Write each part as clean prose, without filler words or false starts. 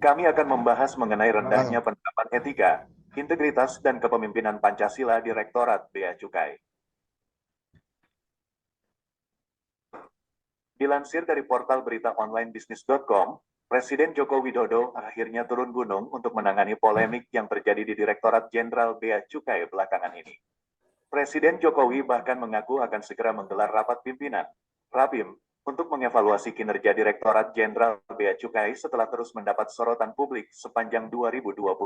Kami akan membahas mengenai rendahnya penerapan etika, integritas, dan kepemimpinan Pancasila di Rektorat Bea Cukai. Dilansir dari portal berita online bisnis.com, Presiden Joko Widodo akhirnya turun gunung untuk menangani polemik yang terjadi di Direktorat Jenderal Bea Cukai belakangan ini. Presiden Jokowi bahkan mengaku akan segera menggelar rapat pimpinan, Rapim, untuk mengevaluasi kinerja Direktorat Jenderal Bea Cukai setelah terus mendapat sorotan publik sepanjang 2024.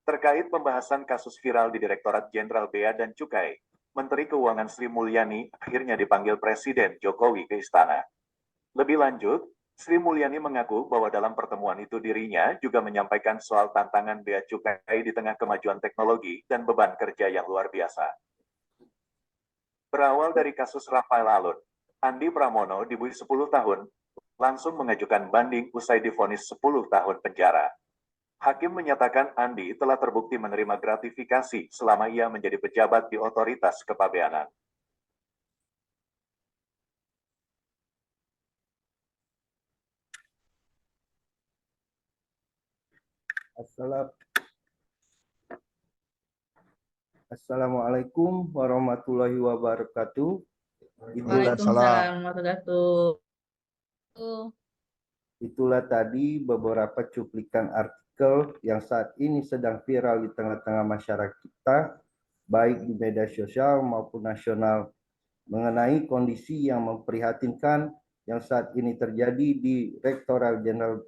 Terkait pembahasan kasus viral di Direktorat Jenderal Bea dan Cukai, Menteri Keuangan Sri Mulyani akhirnya dipanggil Presiden Jokowi ke istana. Lebih lanjut, Sri Mulyani mengaku bahwa dalam pertemuan itu dirinya juga menyampaikan soal tantangan bea cukai di tengah kemajuan teknologi dan beban kerja yang luar biasa. Berawal dari kasus Rafael Alun, Andi Pramono dibui 10 tahun, langsung mengajukan banding usai divonis 10 tahun penjara. Hakim menyatakan Andi telah terbukti menerima gratifikasi selama ia menjadi pejabat di otoritas kepabeanan. Assalamualaikum warahmatullahi wabarakatuh. Waalaikumsalam warahmatullahi. Itulah tadi beberapa cuplikan artikel yang saat ini sedang viral di tengah-tengah masyarakat kita, baik di media sosial maupun nasional, mengenai kondisi yang memprihatinkan yang saat ini terjadi di Rektorat Jenderal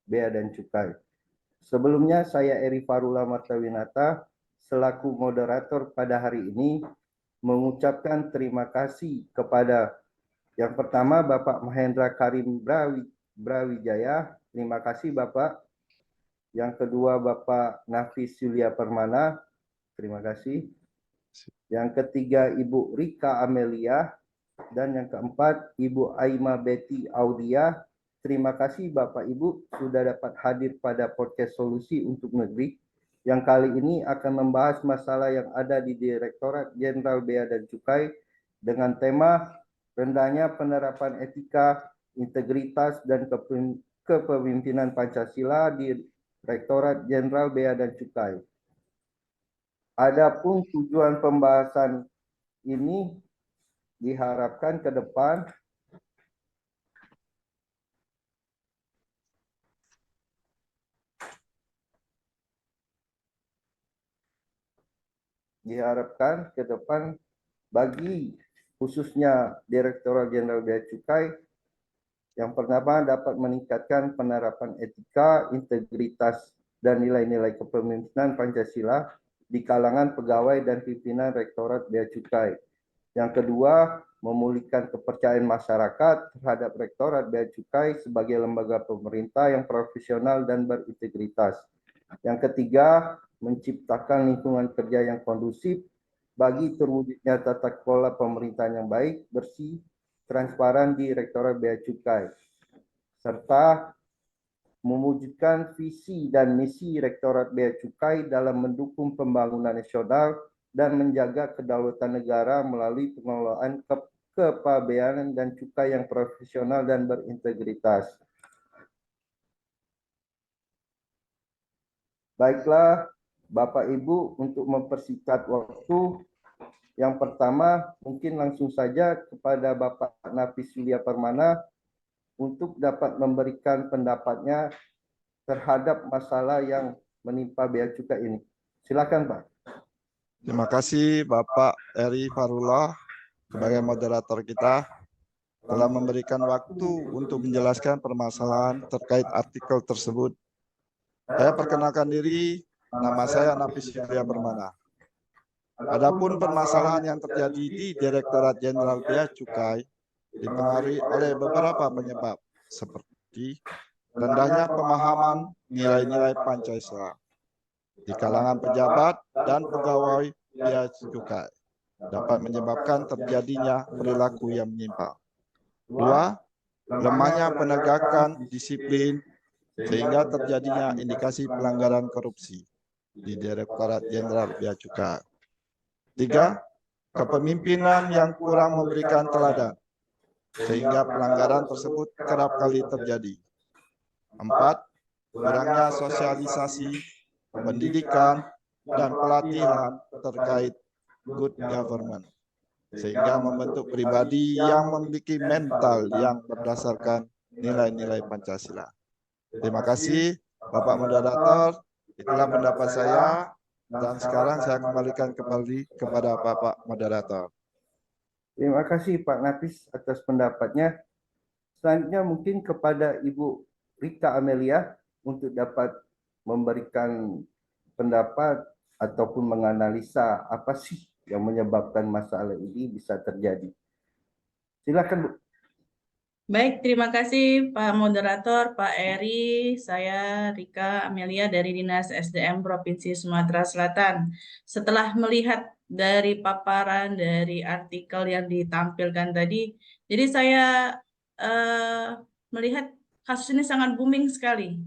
Bea dan Cukai. Sebelumnya saya Eri Farula Martawinata selaku moderator pada hari ini mengucapkan terima kasih kepada yang pertama Bapak Mahendra Karim Brawijaya, terima kasih Bapak. Yang kedua Bapak Nafis Yulia Permana, terima kasih. Yang ketiga Ibu Rika Amelia, dan yang keempat Ibu Aima Betty Audia. Terima kasih Bapak Ibu sudah dapat hadir pada podcast Solusi untuk Negeri yang kali ini akan membahas masalah yang ada di Direktorat Jenderal Bea dan Cukai dengan tema rendahnya penerapan etika, integritas, dan kepemimpinan Pancasila di Rektorat Jenderal Bea dan Cukai. Adapun tujuan pembahasan ini diharapkan ke depan bagi khususnya Direktorat Jenderal Bea Cukai yang pertama dapat meningkatkan penerapan etika, integritas, dan nilai-nilai kepemimpinan Pancasila di kalangan pegawai dan pimpinan Rektorat Bea Cukai. Yang kedua, memulihkan kepercayaan masyarakat terhadap Rektorat Bea Cukai sebagai lembaga pemerintah yang profesional dan berintegritas. Yang ketiga, menciptakan lingkungan kerja yang kondusif bagi terwujudnya tata kelola pemerintahan yang baik, bersih, transparan di Rektorat Bea Cukai, serta mewujudkan visi dan misi Rektorat Bea Cukai dalam mendukung pembangunan nasional dan menjaga kedaulatan negara melalui pengelolaan kepabeanan dan cukai yang profesional dan berintegritas. Baiklah, Bapak Ibu, untuk mempersingkat waktu, yang pertama mungkin langsung saja kepada Bapak Nafis Yulia Permana untuk dapat memberikan pendapatnya terhadap masalah yang menimpa Bea Cukai ini. Silakan, Pak. Terima kasih Bapak Eri Farula sebagai moderator kita telah memberikan waktu untuk menjelaskan permasalahan terkait artikel tersebut. Saya perkenalkan diri, nama saya Nafis Yulia Permana. Adapun permasalahan yang terjadi di Direktorat Jenderal Bea Cukai dipengaruhi oleh beberapa penyebab seperti rendahnya pemahaman nilai-nilai Pancasila di kalangan pejabat dan pegawai bea cukai dapat menyebabkan terjadinya perilaku yang menyimpang. Dua, lemahnya penegakan disiplin sehingga terjadinya indikasi pelanggaran korupsi di Direktorat Jenderal Bea Cukai. Tiga, kepemimpinan yang kurang memberikan teladan sehingga pelanggaran tersebut kerap kali terjadi. 4. Kurangnya sosialisasi, pendidikan, dan pelatihan terkait good government, sehingga membentuk pribadi yang memiliki mental yang berdasarkan nilai-nilai Pancasila. Terima kasih, Bapak Moderator. Itulah pendapat saya, dan sekarang saya kembalikan kembali kepada Bapak Moderator. Terima kasih Pak Nafis atas pendapatnya. Selanjutnya mungkin kepada Ibu Rika Amelia untuk dapat memberikan pendapat ataupun menganalisa apa sih yang menyebabkan masalah ini bisa terjadi. Silakan Bu. Baik, terima kasih Pak Moderator, Pak Eri. Saya Rika Amelia dari Dinas SDM Provinsi Sumatera Selatan. Setelah melihat dari paparan dari artikel yang ditampilkan tadi, jadi saya melihat kasus ini sangat booming sekali.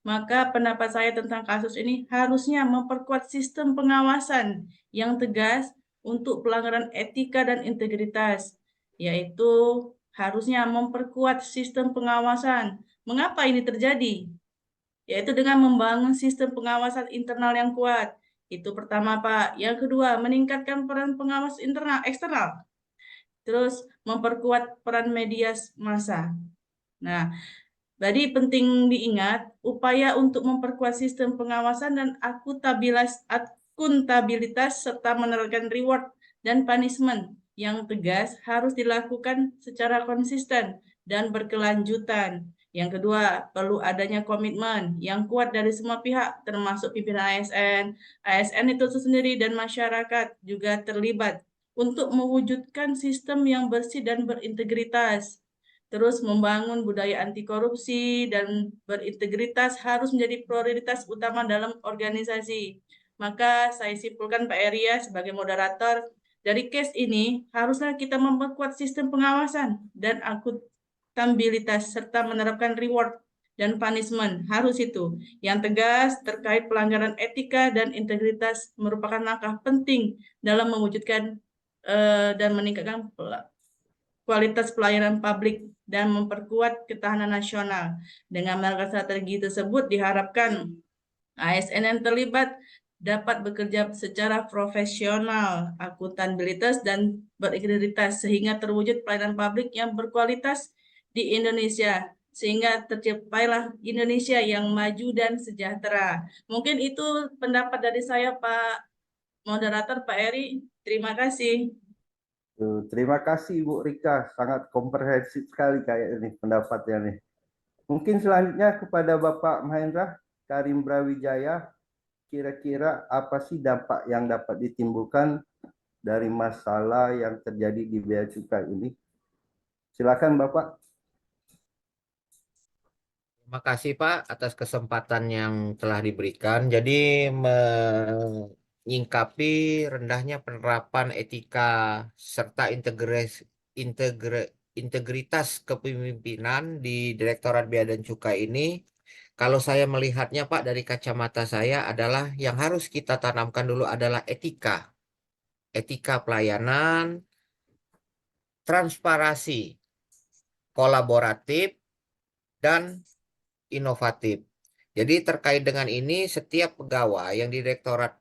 Maka pendapat saya tentang kasus ini harusnya memperkuat sistem pengawasan yang tegas untuk pelanggaran etika dan integritas, yaitu harusnya memperkuat sistem pengawasan. Mengapa ini terjadi? Yaitu dengan membangun sistem pengawasan internal yang kuat. Itu pertama, Pak. Yang kedua, meningkatkan peran pengawas internal eksternal. Terus memperkuat peran media massa. Nah, tadi penting diingat upaya untuk memperkuat sistem pengawasan dan akuntabilitas serta menerapkan reward dan punishment yang tegas harus dilakukan secara konsisten dan berkelanjutan. Yang kedua, perlu adanya komitmen yang kuat dari semua pihak, termasuk pimpinan ASN. ASN itu sendiri dan masyarakat juga terlibat untuk mewujudkan sistem yang bersih dan berintegritas. Terus membangun budaya anti korupsi dan berintegritas harus menjadi prioritas utama dalam organisasi. Maka saya simpulkan Pak Eria sebagai moderator, dari case ini harusnya kita memperkuat sistem pengawasan dan akuntabilitas serta menerapkan reward dan punishment. Harus itu. Yang tegas terkait pelanggaran etika dan integritas merupakan langkah penting dalam mewujudkan dan meningkatkan kualitas pelayanan publik dan memperkuat ketahanan nasional. Dengan melakukan strategi tersebut diharapkan ASN yang terlibat dapat bekerja secara profesional, akuntabilitas, dan berintegritas sehingga terwujud pelayanan publik yang berkualitas di Indonesia, sehingga tercapailah Indonesia yang maju dan sejahtera. Mungkin itu pendapat dari saya, Pak Moderator, Pak Eri. Terima kasih. Terima kasih Ibu Rika, sangat komprehensif sekali kayak ini pendapatnya nih. Mungkin selanjutnya kepada Bapak Mahendra Karim Brawijaya, kira-kira apa sih dampak yang dapat ditimbulkan dari masalah yang terjadi di Bea Cukai ini? Silakan Bapak. Terima kasih Pak atas kesempatan yang telah diberikan. Jadi menyingkapi rendahnya penerapan etika serta integritas kepemimpinan di Direktorat Bea dan Cukai ini, kalau saya melihatnya Pak dari kacamata saya adalah yang harus kita tanamkan dulu adalah etika. Etika pelayanan, transparansi, kolaboratif, dan inovatif. Jadi terkait dengan ini, setiap pegawai yang di Direktorat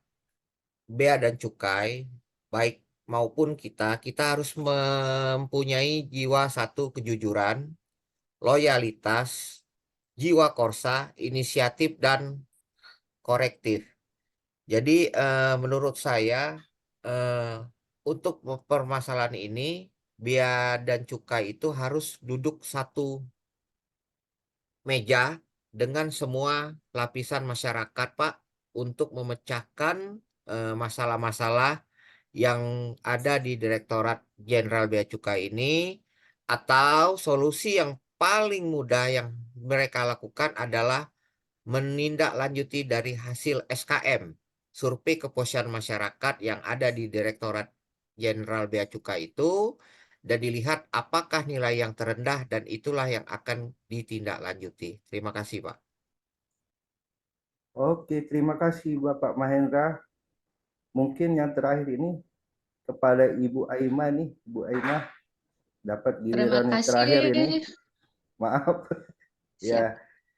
Bea dan Cukai, baik maupun kita harus mempunyai jiwa satu kejujuran, loyalitas, jiwa korsa, inisiatif, dan korektif. Jadi menurut saya untuk permasalahan ini, Bea dan Cukai itu harus duduk satu meja dengan semua lapisan masyarakat, Pak, untuk memecahkan masalah-masalah yang ada di Direktorat Jenderal Bea Cukai ini, atau solusi yang paling mudah yang mereka lakukan adalah menindaklanjuti dari hasil SKM, survei kepuasan masyarakat yang ada di Direktorat Jenderal Bea Cukai itu, dan dilihat apakah nilai yang terendah, dan itulah yang akan ditindaklanjuti. Terima kasih, Pak. Oke, terima kasih Bapak Mahendra. Mungkin yang terakhir ini kepada Ibu Aima nih, Ibu Aima. dapat Terima giliran yang terakhir ini. kasih. Maaf. Siap. Ya,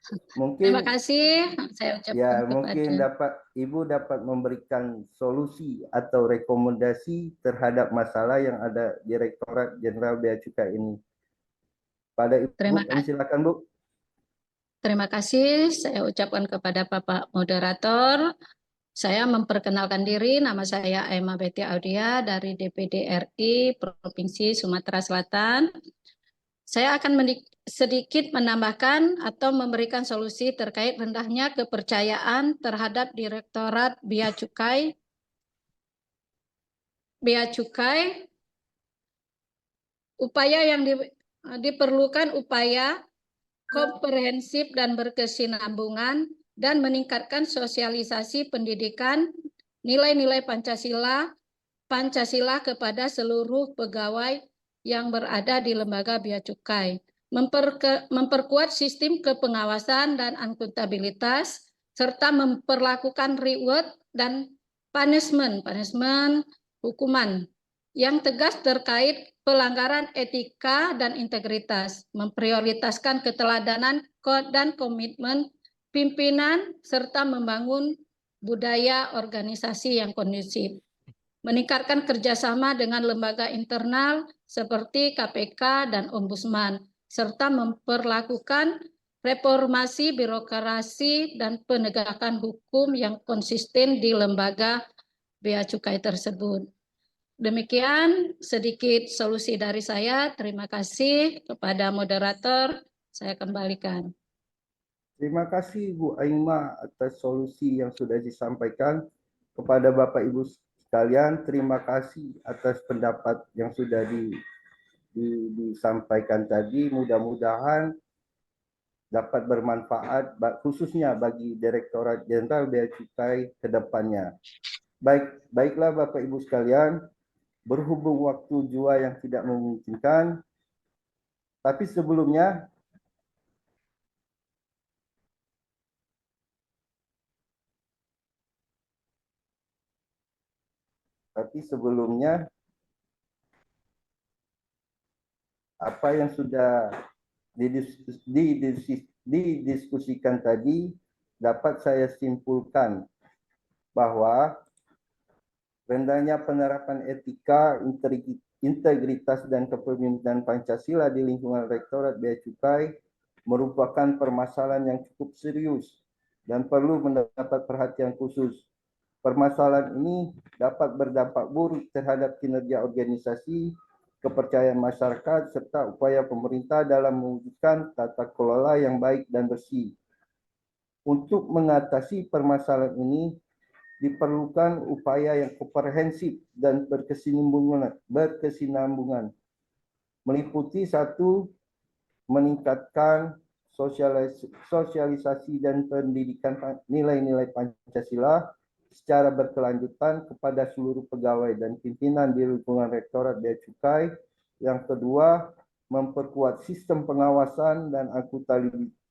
Terima mungkin kasih. Saya ya ucapkan mungkin kepada Ibu dapat memberikan solusi atau rekomendasi terhadap masalah yang ada Direktorat Jenderal Bea Cukai ini. Pada Ibu, Terima kami silakan Bu. Terima kasih. Saya ucapkan kepada Bapak Moderator. Saya memperkenalkan diri, nama saya Emma Betty Audia dari DPD RI Provinsi Sumatera Selatan. Saya akan sedikit menambahkan atau memberikan solusi terkait rendahnya kepercayaan terhadap Direktorat Bea Cukai. Upaya yang diperlukan upaya komprehensif dan berkesinambungan dan meningkatkan sosialisasi pendidikan nilai-nilai Pancasila kepada seluruh pegawai yang berada di lembaga bea cukai, memperkuat sistem kepengawasan dan akuntabilitas, serta memperlakukan reward dan punishment hukuman yang tegas terkait pelanggaran etika dan integritas, memprioritaskan keteladanan dan komitmen pimpinan, serta membangun budaya organisasi yang kondusif, meningkatkan kerjasama dengan lembaga internal seperti KPK dan Ombudsman, serta memperlakukan reformasi birokrasi dan penegakan hukum yang konsisten di lembaga bea cukai tersebut. Demikian sedikit solusi dari saya. Terima kasih kepada moderator. Saya kembalikan. Terima kasih Bu Aima atas solusi yang sudah disampaikan. Kepada Bapak Ibu sekalian, terima kasih atas pendapat yang sudah disampaikan tadi. Mudah-mudahan dapat bermanfaat khususnya bagi Direktorat Jenderal Bea Cukai ke depannya. Baiklah Bapak Ibu sekalian, berhubung waktu jua yang tidak memungkinkan, tapi sebelumnya apa yang sudah didiskusikan tadi dapat saya simpulkan bahwa rendahnya penerapan etika, integritas dan kepemimpinan Pancasila di lingkungan Rektorat Bea Cukai merupakan permasalahan yang cukup serius dan perlu mendapat perhatian khusus. Permasalahan ini dapat berdampak buruk terhadap kinerja organisasi, kepercayaan masyarakat, serta upaya pemerintah dalam mewujudkan tata kelola yang baik dan bersih. Untuk mengatasi permasalahan ini, diperlukan upaya yang komprehensif dan berkesinambungan. Meliputi satu, meningkatkan sosialisasi dan pendidikan nilai-nilai Pancasila secara berkelanjutan kepada seluruh pegawai dan pimpinan di lingkungan Rektorat Bea Cukai. Yang kedua, memperkuat sistem pengawasan dan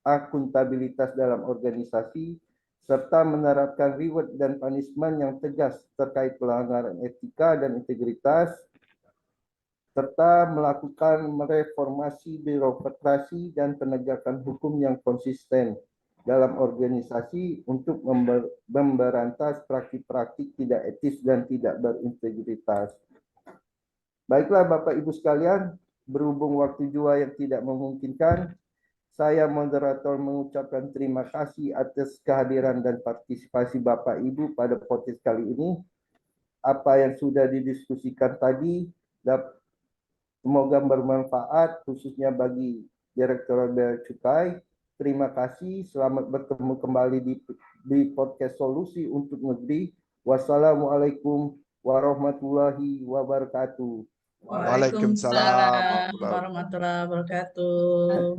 akuntabilitas dalam organisasi, serta menerapkan reward dan punishment yang tegas terkait pelanggaran etika dan integritas, serta melakukan reformasi birokrasi dan penegakan hukum yang konsisten dalam organisasi untuk memberantas praktik-praktik tidak etis dan tidak berintegritas. Baiklah Bapak Ibu sekalian, berhubung waktu jua yang tidak memungkinkan, saya moderator mengucapkan terima kasih atas kehadiran dan partisipasi Bapak Ibu pada podcast kali ini. Apa yang sudah didiskusikan tadi semoga bermanfaat khususnya bagi Direktorat Bea Cukai. Terima kasih, selamat bertemu kembali di podcast Solusi untuk Negeri. Wassalamualaikum warahmatullahi wabarakatuh. Waalaikumsalam warahmatullahi wabarakatuh.